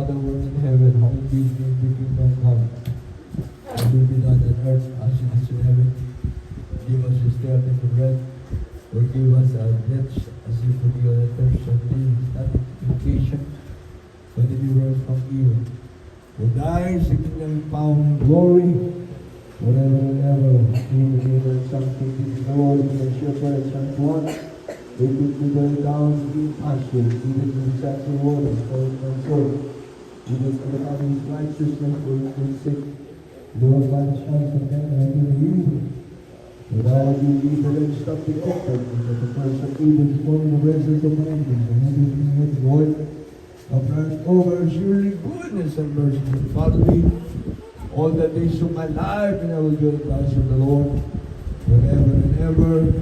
Father who art in heaven, hallowed be thy name, thy kingdom come. Thy will be done on earth as it is in heaven. Give us this day our daily bread. Forgive us our debts as we forgive our debtors, and lead us not into temptation, but deliver us from evil. For thine is the kingdom and power and glory, forever and ever. Amen. Something is the Lord, the shepherd, and Son one. They took me by down to the pasture, even in such a water, for my soul. Even for the Father's righteousness, for his sake. Lord, by the chance of heaven, I do you. Without you, evil and stop the effort, but the first of evil is forming the presence of my enemies, and everything with Lord, upright over surely goodness and mercy will follow me all the days of my life, and I will do the house of the Lord forever and ever.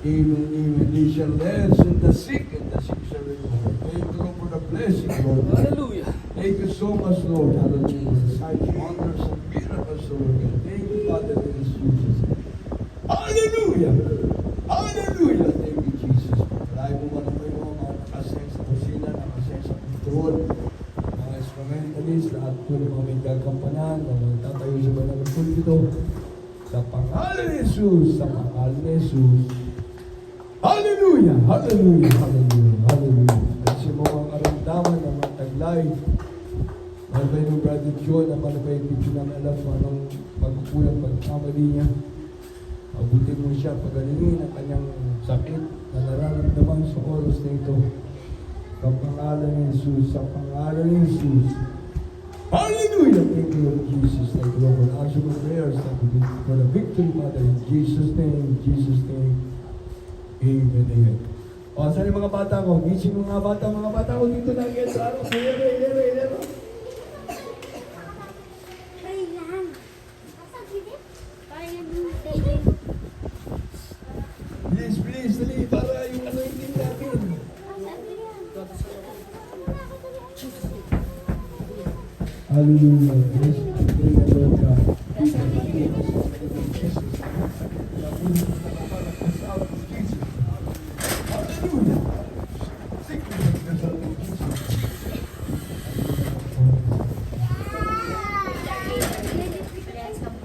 Even he shall rest in the sick, and the sick shall recover. Thank you, Lord, for the blessing, Lord. Hallelujah. Thank you so much, Lord. Hallelujah. Signs, wonders, and miracles, Lord. Thank you, Father, in Jesus. Hallelujah! Hallelujah! Thank you, Jesus. Maraming mo man po yung mga nakasaya sa kusina, nakasaya sa control, mga instrumentalist, lahat po ng mga may gagampanan, mga tatayo sa banal ng pulpito. Sa pangalan ni Jesus, sa pangalan ni Jesus. Hallelujah! Hallelujah! Hallelujah! Hallelujah! Kasi mo mga karamdaman ng mga taglay, malabay ng Brother John, na malabay hindi siya namin alam kung anong pagkukulang, pagkamali niya. Mabuti mo siya pagalingin ang kanyang sakit na nararamdaman sa oras na ito. Sa pangalan ni Jesus, sa pangalan ni Jesus. Hallelujah! Thank you, Lord Jesus. Thank you, Lord, for answer my prayers. Thank you for the victory, Father. In Jesus' name, in Jesus' name. Amen, amen. O, saan yung mga bata ko? Gising mga bata ko dito na again sa araw. Ilero. Please, dali, para yung ano yung team natin. Hallelujah. Praise the Lord God.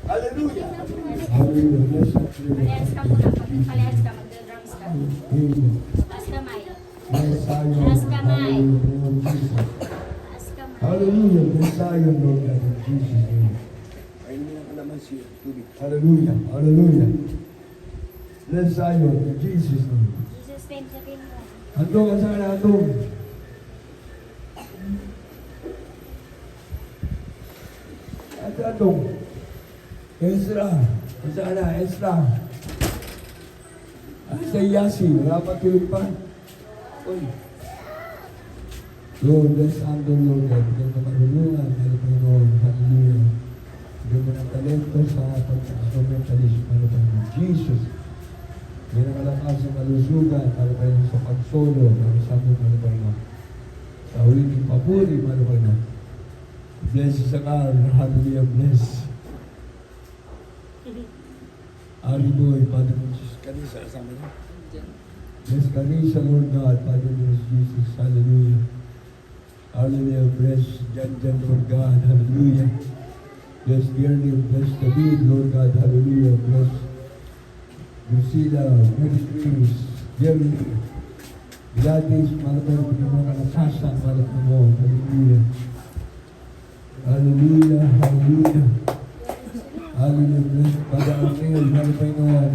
Hallelujah. Hallelujah. Palehas ka muna. Palehas ka. Mag-drums ka. Taas kamay. Taas kamay. Taas kamay. Hallelujah. Bless Zion, Lord God, in Jesus' name. Hallelujah. Hallelujah. Bless Zion, in Jesus' name. Jesus name sabihin mo. Andong, saan na andong? Andong. Ezra. Saan na? Ezra. Sa Yasi. Wala pa tulog pa. Uy. Lord, bless Andong, Lord God. Bigyan ka marunungan. Hallelujah. Hallelujah. Bigyan mo ng talento sa pag-instrumentalist. Hallelujah. Jesus. Bigyan ng kalakas sa malusugan. Hallelujah. Sa pagsolo. Hallelujah. Sa huling papuri. Hallelujah. Bless sa car. Hallelujah. Bless. Ari boy, Father Jesus. Kanisa, kasama niya. Bless Kanisa, Lord God. Father Jesus. Hallelujah. Hallelujah. Bless Jan, Lord God. Hallelujah. Bless Dearly. Bless David, Lord God. Hallelujah. Bless Lucila. Mary Chris. Jerry. Gladys. Malapay ng mga nakasang. Malapay mo. Hallelujah. Hallelujah. Hallelujah. Hallelujah. Bless Father Arnel. Malapay noon.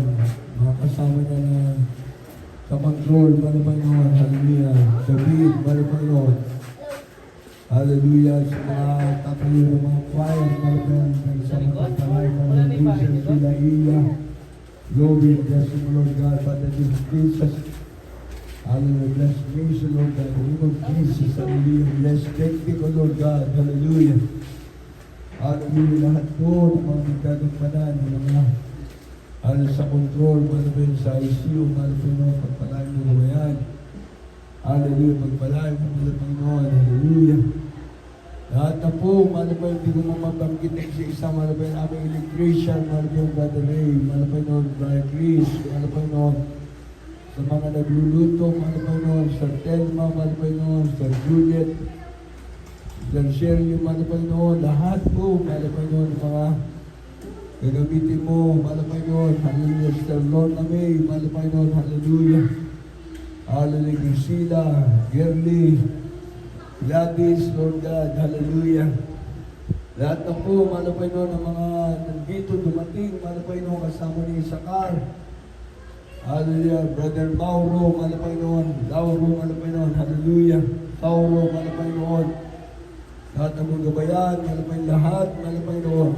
Mga kasama niya na sa control. Malapay noon. Hallelujah. David. Malapay noon. Hallelujah. Sa mga tatayo ng mga choir. Malapay noon. Sa mga pagpalay. Hallelujah. Sila iya. Glory. Bless you, Lord God. Father Jesus. Hallelujah. Bless me, Lord God. In the name of Jesus. Hallelujah. Bless technical, Lord God. Hallelujah. Hallelujah. Lahat po ng mga nagkagampanan, mga sa control, malapin sa ICU, malapin mo, pagpalain mo naman. Hallelujah. Pagpalain mo nila, Panginoon. Hallelujah. Lahat na po, malapin, hindi ko mabanggit na isa, malapin aming electrician, malapin Brother Ray, malapin noon, Brother Chris, malapin noon, sa mga nagluluto, malapin noon, Sir Telma, malapin noon, Sir Juliet, Tertiary, Mahal na Panginoon, lahat po, Mahal na Panginoon, mga gagamitin mo, Mahal na Panginoon, hallelujah, Sister Lorna May, Mahal na Panginoon, hallelujah, hallelujah, Gisela, Gerly, Gladys, Lord God, hallelujah. Lahat na po, Mahal na Panginoon, ng mga nandito dumating, Mahal na Panginoon, kasama ni Isakar. Hallelujah, Brother Mauro, Mahal na Panginoon, Lauro, Mahal na Panginoon, hallelujah, Tauro, Mahal na Panginoon. Lahat ng mga gabayan, Mahal na Panginoon, lahat, Mahal na Panginoon.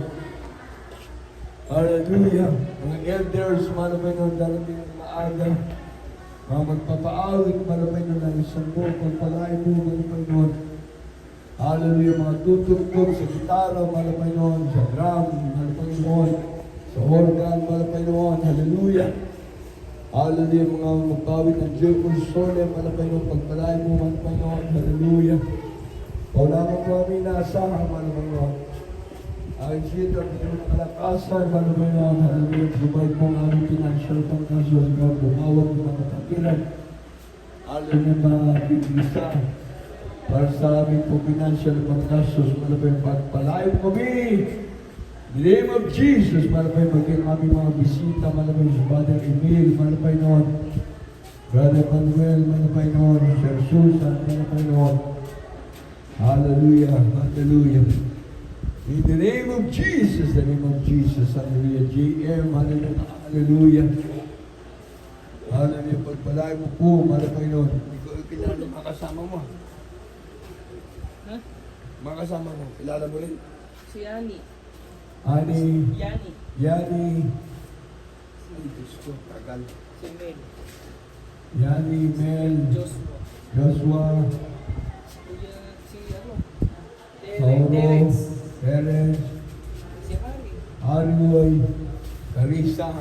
Hallelujah, mga elders, Mahal na Panginoon, darating ng maaga. Mga magpapaawit, Mahal na Panginoon, ng isang mo, pagpalain mo, Mahal na Panginoon. Hallelujah, mga tutugtog sa gitara, Mahal na Panginoon, sa drum, Mahal na Panginoon, sa organ, Mahal na Panginoon, hallelujah. Hallelujah, mga magpawit ng Jericho Sole, Mahal na Panginoon, pagpalain mo, Mahal na Panginoon, hallelujah. Wala mo po kami naasahan, Mahal na Panginoon. Ang siyento, ang inyong kalakasan, Mahal na Panginoon, hallelujah, provide mo ang aming financial pangkaso, ikaw, bumawag ng mga kapilan. Hallelujah, mga bibisa. Para sa aming po financial pangkasos, Mahal na Panginoon, pagpalain mo kami. In the name of Jesus, Mahal na Panginoon, maging aming mga bisita, Mahal na Panginoon, Brother Emil, Mahal na Panginoon, Brother Manuel, Mahal na Panginoon, Sir Susan, Mahal na Panginoon. Hallelujah, hallelujah. In the name of Jesus, the name of Jesus, hallelujah. JM, hallelujah, hallelujah. Hallelujah, pagpalain mo po, Mahal na Panginoon. Hindi ko kilala mga kasama mo. Ha? Mga kasama mo, kilala mo rin? Si Ani. Ani, Yani. Yani, ay Diyos ko, tagal. Si Mel. Yani, Mel, Joshua. Joshua, Kuya, si ano? Sauro, Derek. Perez, Si Harry. Arnoy, Carissa,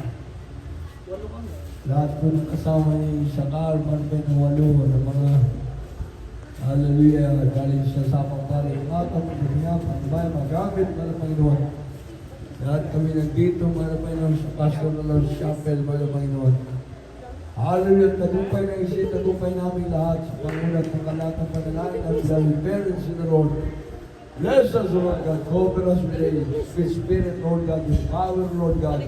Walo kami. lahat po ng kasama ni Sakar, Marben, ng walo, ng mga hallelujah, galing sa sapang pari, matang, mga bayan, magamit, Mahal na Panginoon. Lahat kami nandito, Mahal na Panginoon, sa Pastor na Lord Chapel, Mahal na Panginoon. Hallelujah, tagumpay ng isip, tagumpay namin lahat sa pangulat ng kalatang panalangin at dahil parents in the Lord. Bless us, Lord God, cover us with the Spirit, Lord God, with power, Lord God.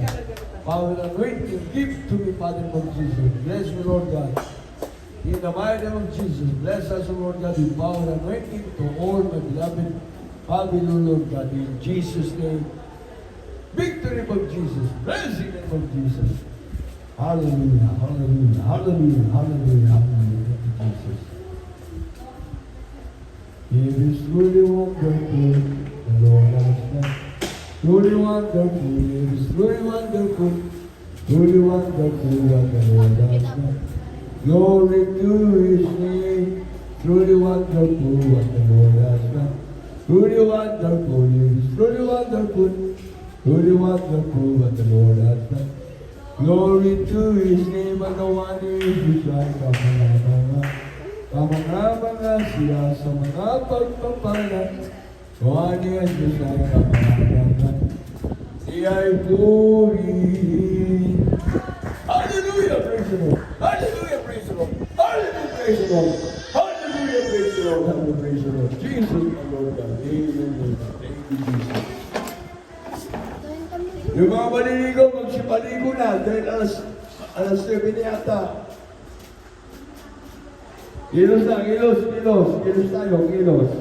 Power and anointing, give to me, Father of Jesus. Bless me, Lord God. In the mighty name of Jesus, bless us, Lord God, with power and anointing to all my beloved family, Lord God, in Jesus' name. Victory of Jesus, bless the name of Jesus. Hallelujah, hallelujah, hallelujah, hallelujah, hallelujah, thank you, Jesus. It is truly wonderful, the Lord has done. Truly wonderful, it is truly wonderful, truly wonderful what the Lord has done. Glory to His name, truly wonderful what the Lord has done. Truly wonderful, it is truly wonderful, truly wonderful what the Lord has done. Glory to His name, and the one who is beside kamanga siya sa mga pagpapalan. One who is beside kamanga siya'y puri. Hallelujah, praise the Lord. Hallelujah, praise the Lord. Hallelujah, praise the Lord. Hallelujah, praise the Lord. Hallelujah, praise the Lord. Jesus, my Lord God. Amen. Thank you, Jesus. Yung mga maliligaw, magsipaligo na dahil alas 7 na yata. Kilos na, kilos tayo, kilos.